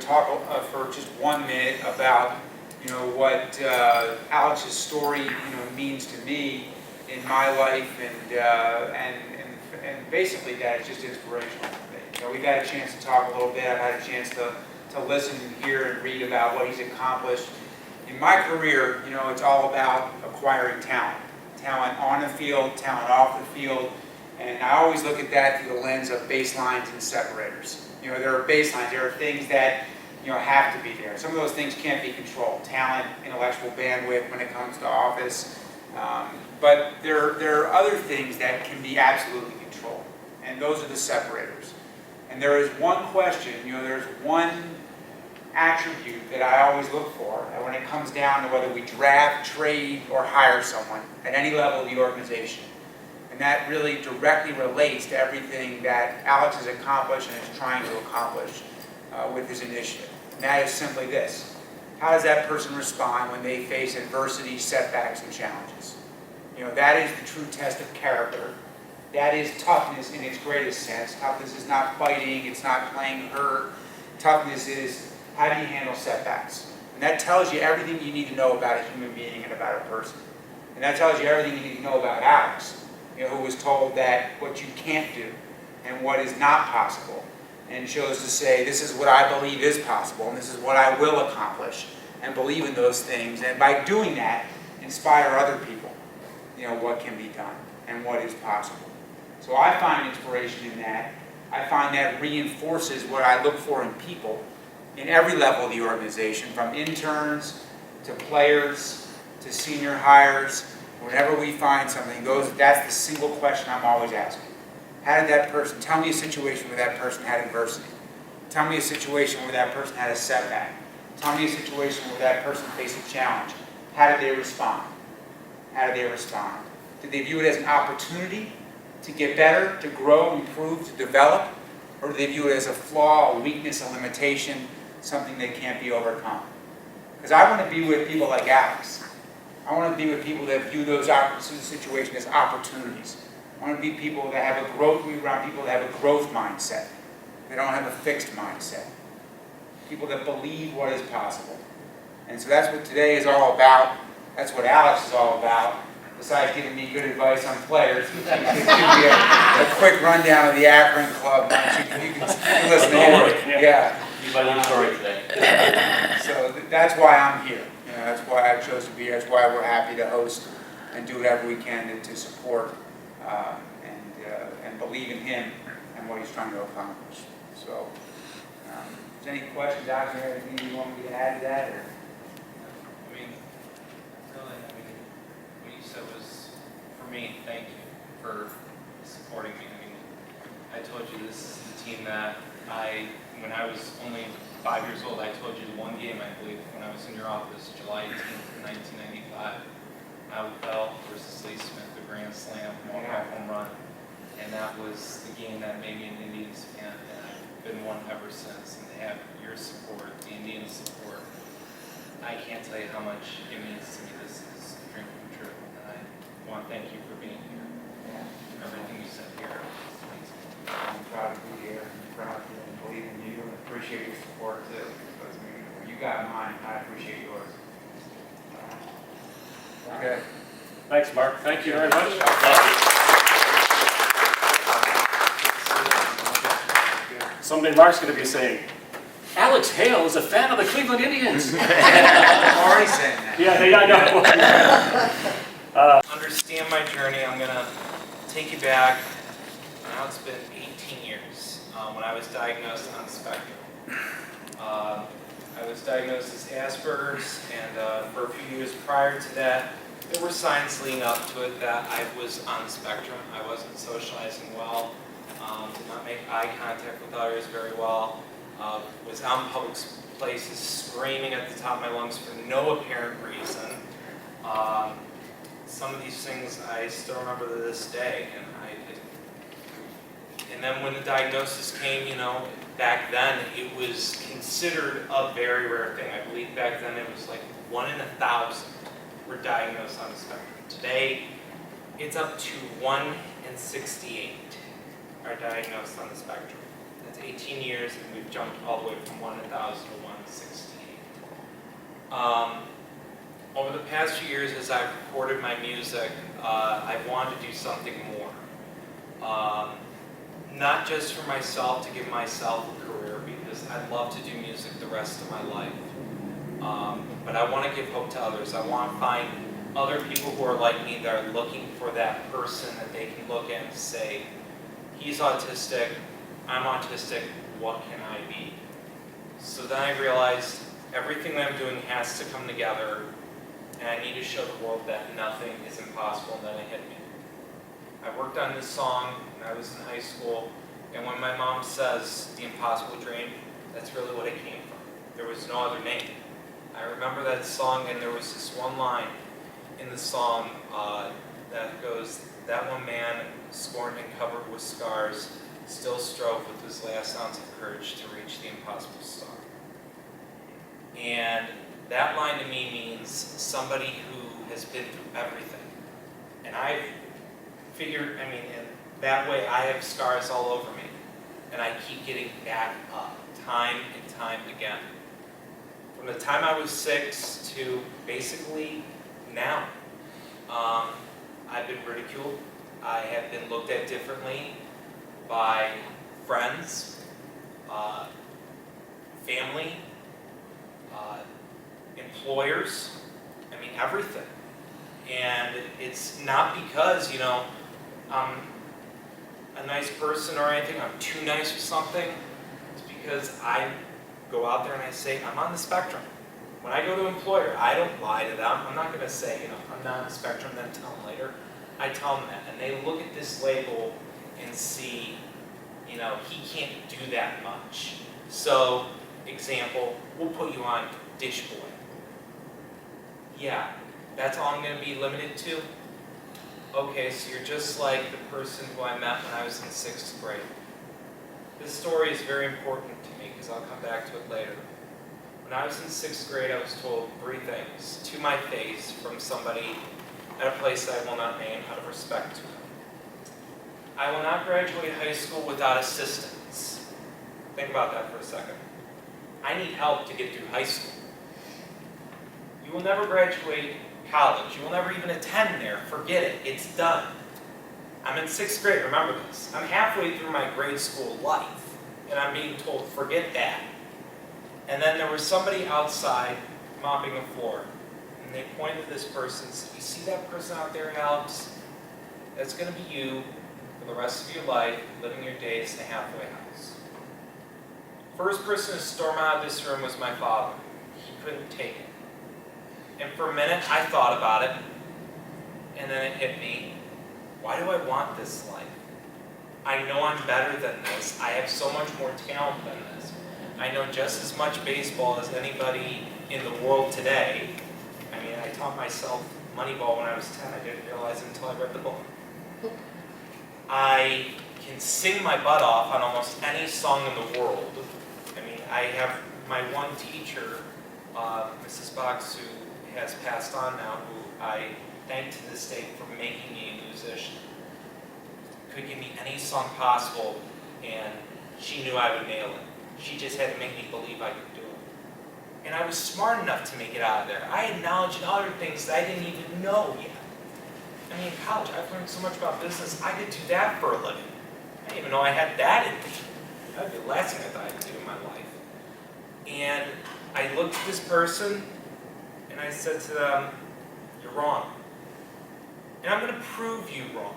talk for just 1 minute about what Alex's story means to me in my life, and basically that it's just inspirational for me. We've had a chance to talk a little bit. I've had a chance to listen and hear and read about what he's accomplished. In my career, it's all about acquiring talent. Talent on the field, talent off the field, and I always look at that through the lens of baselines and separators. There are baselines, there are things that have to be there. Some of those things can't be controlled. Talent, intellectual bandwidth when it comes to office. But there are other things that can be absolutely controlled, and those are the separators. And there is one question, there's one attribute that I always look for when it comes down to whether we draft, trade, or hire someone at any level of the organization. And that really directly relates to everything that Alex has accomplished and is trying to accomplish with his initiative. And that is simply this: how does that person respond when they face adversity, setbacks, and challenges? That is the true test of character. That is toughness in its greatest sense. Toughness is not fighting, it's not playing hurt. Toughness is, how do you handle setbacks? And that tells you everything you need to know about a human being and about a person. And that tells you everything you need to know about Alex, who was told that what you can't do and what is not possible, and chose to say, this is what I believe is possible, and this is what I will accomplish, and believe in those things, and by doing that, inspire other people, what can be done and what is possible. So I find inspiration in that. I find that reinforces what I look for in people in every level of the organization, from interns to players to senior hires. Whenever we find something, that's the single question I'm always asking. How did that person, tell me a situation where that person had adversity. Tell me a situation where that person had a setback. Tell me a situation where that person faced a challenge. How did they respond? How did they respond? Did they view it as an opportunity to get better, to grow, improve, to develop? Or do they view it as a flaw, a weakness, a limitation, something that can't be overcome? Because I want to be with people like Alex. I want to be with people that view those situations as opportunities. I want to be people that have around people that have a growth mindset. They don't have a fixed mindset. People that believe what is possible. And so that's what today is all about. That's what Alex is all about. Besides giving me good advice on players, he can give me a quick rundown of the Akron Club. You can listen to him. Yeah. Story today. So that's why I'm here. That's why I chose to be here. That's why we're happy to host and do whatever we can to support and believe in him and what he's trying to accomplish. So, is there any questions out there? Anything you want me to add to that? Or? What you said was, for me, thank you for supporting me. I told you this is the team that when I was only 5 years old, I told you the one game, I believe, when I was in your office, July 18th, 1995, Hale versus Lee Smith, the grand slam, walk-off home run. And that was the game that made me an Indians fan, and I've been one ever since. And to have your support, the Indians' support, I can't tell you how much it means to me. This is a dream come true, and I want to thank you for being here. Everything you said here. I'm proud to be here. I'm proud to believe in you and appreciate your support too. Because you got mine, I appreciate yours. Okay. Thanks, Mark. Thank you very much. Someday Mark's going to be saying, Alex Hale is a fan of the Cleveland Indians. I'm already saying that. Yeah, I know. Understand my journey. I'm going to take you back. Now it's been 18 years when I was diagnosed on the spectrum. I was diagnosed as Asperger's, and for a few years prior to that, there were signs leading up to it that I was on the spectrum. I wasn't socializing well, did not make eye contact with others very well, was out in public places screaming at the top of my lungs for no apparent reason. Some of these things I still remember to this day, and then when the diagnosis came, back then it was considered a very rare thing. I believe back then it was like 1 in 1,000 were diagnosed on the spectrum. Today, it's up to 1 in 68 are diagnosed on the spectrum. That's 18 years, and we've jumped all the way from 1,000 to 168. Over the past few years, as I've recorded my music, I wanted to do something more. Not just for myself, to give myself a career, because I'd love to do music the rest of my life. But I want to give hope to others. I want to find other people who are like me that are looking for that person that they can look at and say, he's autistic, I'm autistic, what can I be? So then I realized everything that I'm doing has to come together, and I need to show the world that nothing is impossible, and then it hit me. I worked on this song when I was in high school, and when my mom says the impossible dream, that's really what it came from. There was no other name. I remember that song, and there was this one line in the song that goes, that one man, scorned and covered with scars, still strove with his last ounce of courage to reach the impossible star. And that line to me means somebody who has been through everything. And I've figured, in that way I have scars all over me. And I keep getting back up, time and time again. From the time I was 6 to basically now, I've been ridiculed. I have been looked at differently by friends, family, employers, everything. And it's not because, I'm a nice person or anything, I'm too nice or something. It's because I go out there and I say, I'm on the spectrum. When I go to an employer, I don't lie to them. I'm not going to say, I'm not on the spectrum, then tell them later. I tell them that. And they look at this label and see, he can't do that much. So, example, we'll put you on dish boy. Yeah, that's all I'm going to be limited to? Okay, so you're just like the person who I met when I was in 6th grade. This story is very important to me because I'll come back to it later. When I was in 6th grade, I was told 3 things to my face from somebody at a place that I will not name out of respect to them. I will not graduate high school without assistance. Think about that for a second. I need help to get through high school. You will never graduate college. You will never even attend there. Forget it. It's done. I'm in 6th grade. Remember this. I'm halfway through my grade school life, and I'm being told, forget that. And then there was somebody outside mopping the floor, and they pointed to this person and said, you see that person out there, Alex? That's going to be you for the rest of your life, living your days in a halfway house. First person to storm out of this room was my father. He couldn't take it. And for a minute, I thought about it, and then it hit me. Why do I want this life? I know I'm better than this. I have so much more talent than this. I know just as much baseball as anybody in the world today. I taught myself Moneyball when I was 10. I didn't realize it until I read the book. I can sing my butt off on almost any song in the world. I have my one teacher, Mrs. Box, who has passed on now, who I thank to this day for making me a musician. Could give me any song possible, and she knew I would nail it. She just had to make me believe I could do it. And I was smart enough to make it out of there. I had knowledge in other things that I didn't even know yet. In college, I've learned so much about business, I could do that for a living. I didn't even know I had that in me. That would be the last thing I thought I could do in my life. And I looked at this person, and I said to them, you're wrong. And I'm going to prove you wrong.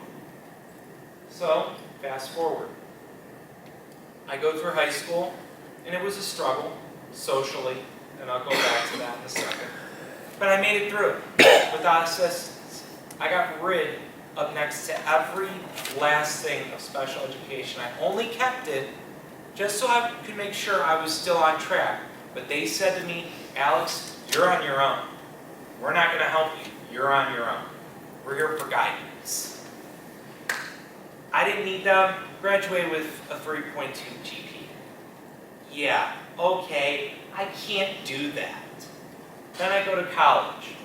So, fast forward. I go through high school, and it was a struggle, socially, and I'll go back to that in a second. But I made it through, without assistance. I got rid of next to every last thing of special education. I only kept it just so I could make sure I was still on track. But they said to me, Alex, you're on your own. We're not going to help you. You're on your own. We're here for guidance. I didn't need them. Graduated with a 3.2 GPA. Yeah, okay, I can't do that. Then I go to college.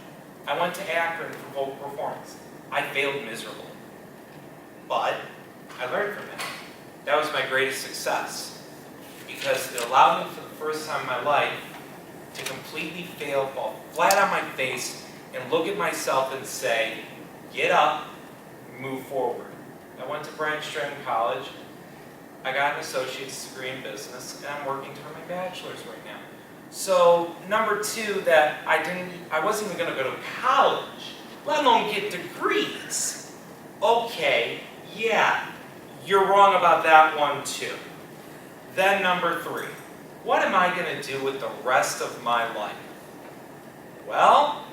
I went to Akron for vocal performance. I failed miserably. But I learned from that. That was my greatest success. because it allowed me for the first time in my life to completely fail, fall flat on my face, and look at myself and say, get up, move forward. I went to Bryant Stratton College. I got an associate's degree in business, and I'm working toward my bachelor's right now. So number two, that I wasn't even going to go to college, let alone get degrees. Okay, yeah, you're wrong about that one too. Then number three, what am I going to do with the rest of my life? Well,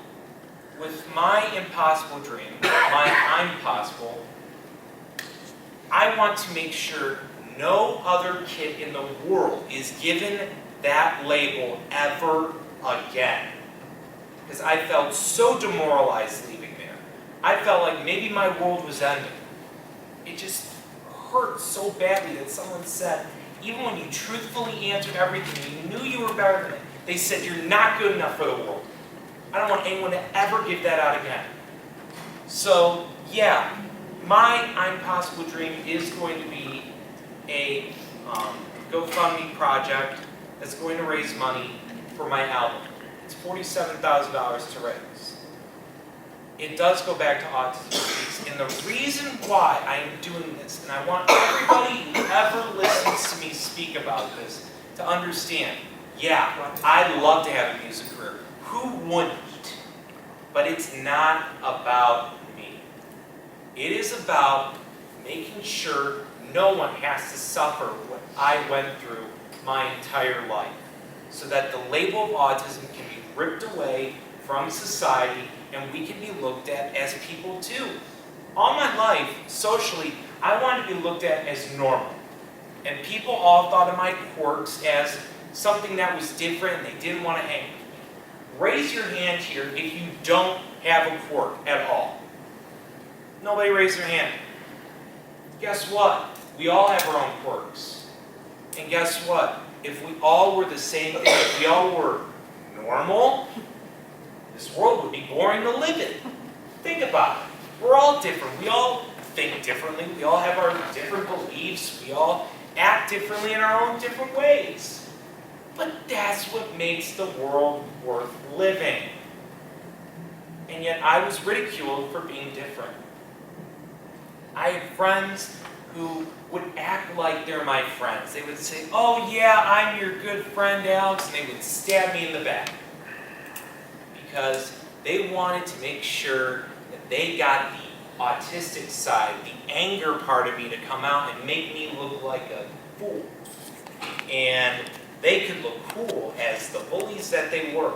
with my impossible dream, my I'm possible, I want to make sure no other kid in the world is given that label ever again. Because I felt so demoralized leaving there. I felt like maybe my world was ending. It just hurt so badly that someone said, even when you truthfully answered everything, you knew you were better than it, they said you're not good enough for the world. I don't want anyone to ever give that out again. So, yeah, my I'm possible dream is going to be a GoFundMe project that's going to raise money for my album. It's $47,000 to raise. It does go back to Autism Speaks, and the reason why I am doing this, and I want everybody who ever listens to me speak about this to understand, yeah, I'd love to have a music career. Who wouldn't? But it's not about me. It is about making sure no one has to suffer what I went through my entire life, so that the label of autism can be ripped away from society and we can be looked at as people too. All my life, socially, I wanted to be looked at as normal. And people all thought of my quirks as something that was different and they didn't want to hang with me. Raise your hand here if you don't have a quirk at all. Nobody raised their hand. Guess what? We all have our own quirks. And guess what? If we all were the same thing, if we all were normal, this world would be boring to live in. Think about it. We're all different. We all think differently. We all have our different beliefs. We all act differently in our own different ways. But that's what makes the world worth living. And yet I was ridiculed for being different. I had friends who would act like they're my friends. They would say, oh yeah, I'm your good friend Alex, and they would stab me in the back. Because they wanted to make sure that they got the autistic side, the anger part of me to come out and make me look like a fool. And they could look cool as the bullies that they were.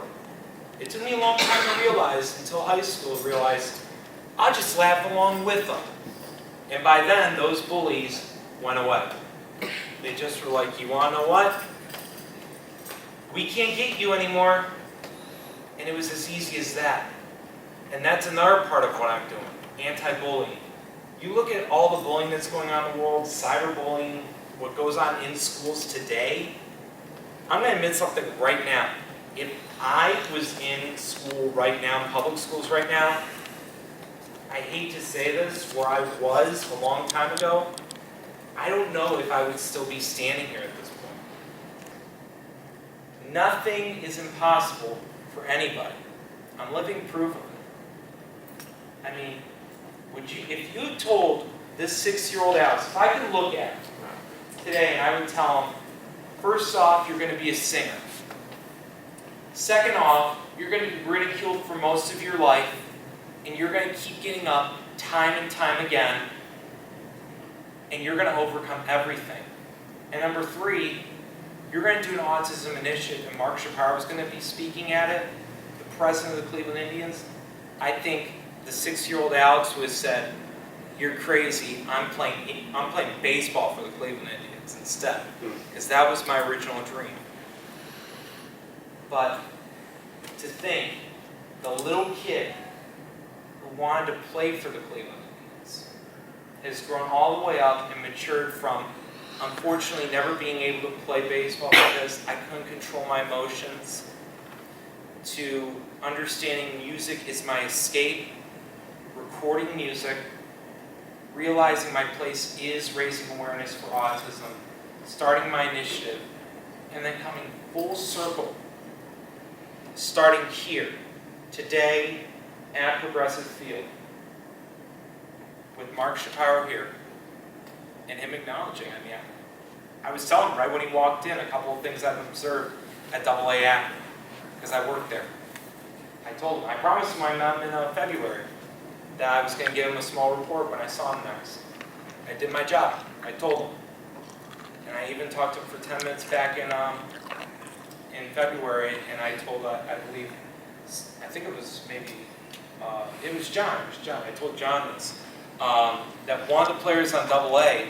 It took me a long time to realize, until high school, realized I'll just laugh along with them. And by then, those bullies went away. They just were like, you want to know what? We can't get you anymore. And it was as easy as that. And that's another part of what I'm doing, anti-bullying. You look at all the bullying that's going on in the world, cyberbullying, what goes on in schools today. I'm going to admit something right now. If I was in school right now, in public schools right now, I hate to say this, where I was a long time ago, I don't know if I would still be standing here at this point. Nothing is impossible for anybody. I'm living proof of it. I mean, if you told this 6-year-old Alex, if I could look at him today and I would tell him, first off, you're going to be a singer. Second off, you're going to be ridiculed for most of your life, and you're going to keep getting up time and time again, and you're going to overcome everything. And number 3, you're going to do an autism initiative, and Mark Shapiro is going to be speaking at it, the president of the Cleveland Indians. I think the 6-year-old Alex who has said, you're crazy, I'm playing baseball for the Cleveland Indians instead, because that was my original dream. But to think, the little kid who wanted to play for the Cleveland Indians has grown all the way up and matured from, unfortunately, never being able to play baseball because I couldn't control my emotions, to understanding music is my escape, recording music, realizing my place is raising awareness for autism, starting my initiative, and then coming full circle, starting here, today at Progressive Field, with Mark Shapiro here, and him acknowledging, I was telling him right when he walked in a couple of things I've observed at AA Akron, because I worked there. I told him, I promised him in February that I was going to give him a small report when I saw him next. I did my job. I told him. And I even talked to him for 10 minutes back in February, and I told, I think it was maybe, it was John. I told John this, that one of the players on AA,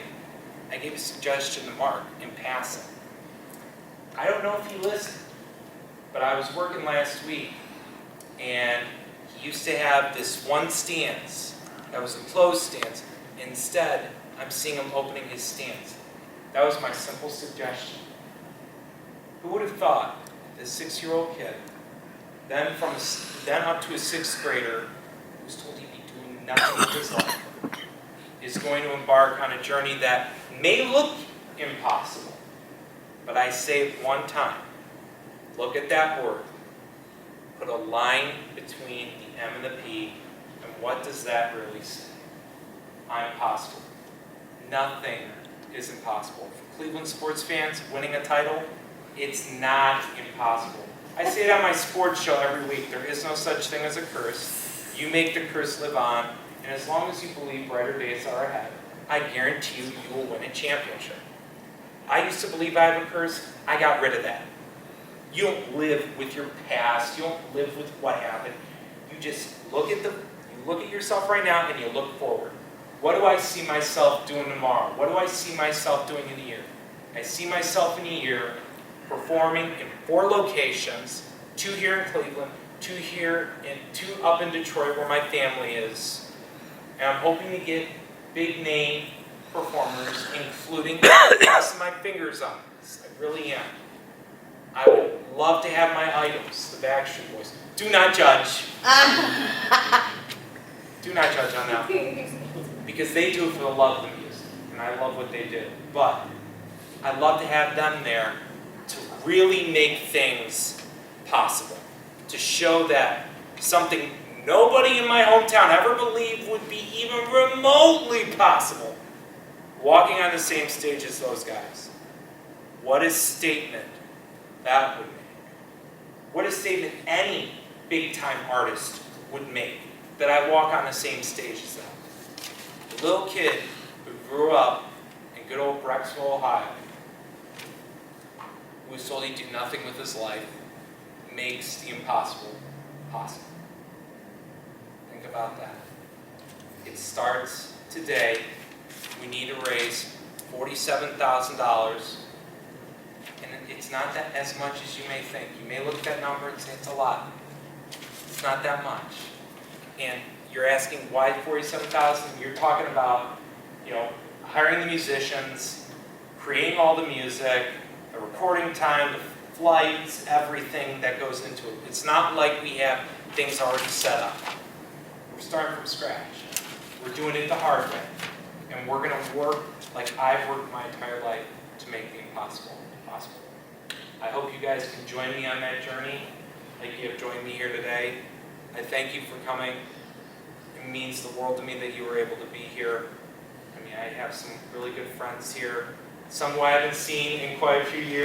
I gave a suggestion to Mark in passing. I don't know if he listened, but I was working last week, and he used to have this one stance that was a closed stance. Instead, I'm seeing him opening his stance. That was my simple suggestion. Who would have thought this 6-year-old kid, then up to a 6th grader, who's told he'd be doing nothing with his life, is going to embark on a journey that may look impossible, but I say it one time. Look at that word. Put a line between the M and the P, and what does that really say? I'm possible. Nothing is impossible. For Cleveland sports fans, winning a title, it's not impossible. I say it on my sports show every week. There is no such thing as a curse. You make the curse live on, and as long as you believe brighter days are ahead, I guarantee you will win a championship. I used to believe I have a curse. I got rid of that. You don't live with your past. You don't live with what happened. You just look at yourself right now and you look forward. What do I see myself doing tomorrow? What do I see myself doing in a year? I see myself in a year performing in 4 locations, 2 here in Cleveland, 2 here and 2 up in Detroit where my family is. And I'm hoping to get big name performers, including crossing my fingers on this. I really am. I would love to have my idols, the Backstreet Boys. Do not judge. Do not judge on that one. Because they do it for the love of the music. And I love what they do. But I'd love to have them there to really make things possible. To show that something nobody in my hometown ever believed would be even remotely possible. Walking on the same stage as those guys. What a statement that would make. What a statement any big-time artist would make, that I walk on the same stage as them. The little kid who grew up in good old Brecksville, Ohio, who was told he'd do nothing with his life, makes the impossible possible. Think about that. It starts today. We need to raise $47,000. And it's not that as much as you may think. You may look at that number and say it's a lot. It's not that much. And you're asking why $47,000? You're talking about, hiring the musicians, creating all the music, the recording time, the flights, everything that goes into it. It's not like we have things already set up. We're starting from scratch. We're doing it the hard way. And we're going to work like I've worked my entire life to make the impossible possible. I hope you guys can join me on that journey like you have joined me here today. I thank you for coming. It means the world to me that you were able to be here. I have some really good friends here, some who I haven't seen in quite a few years.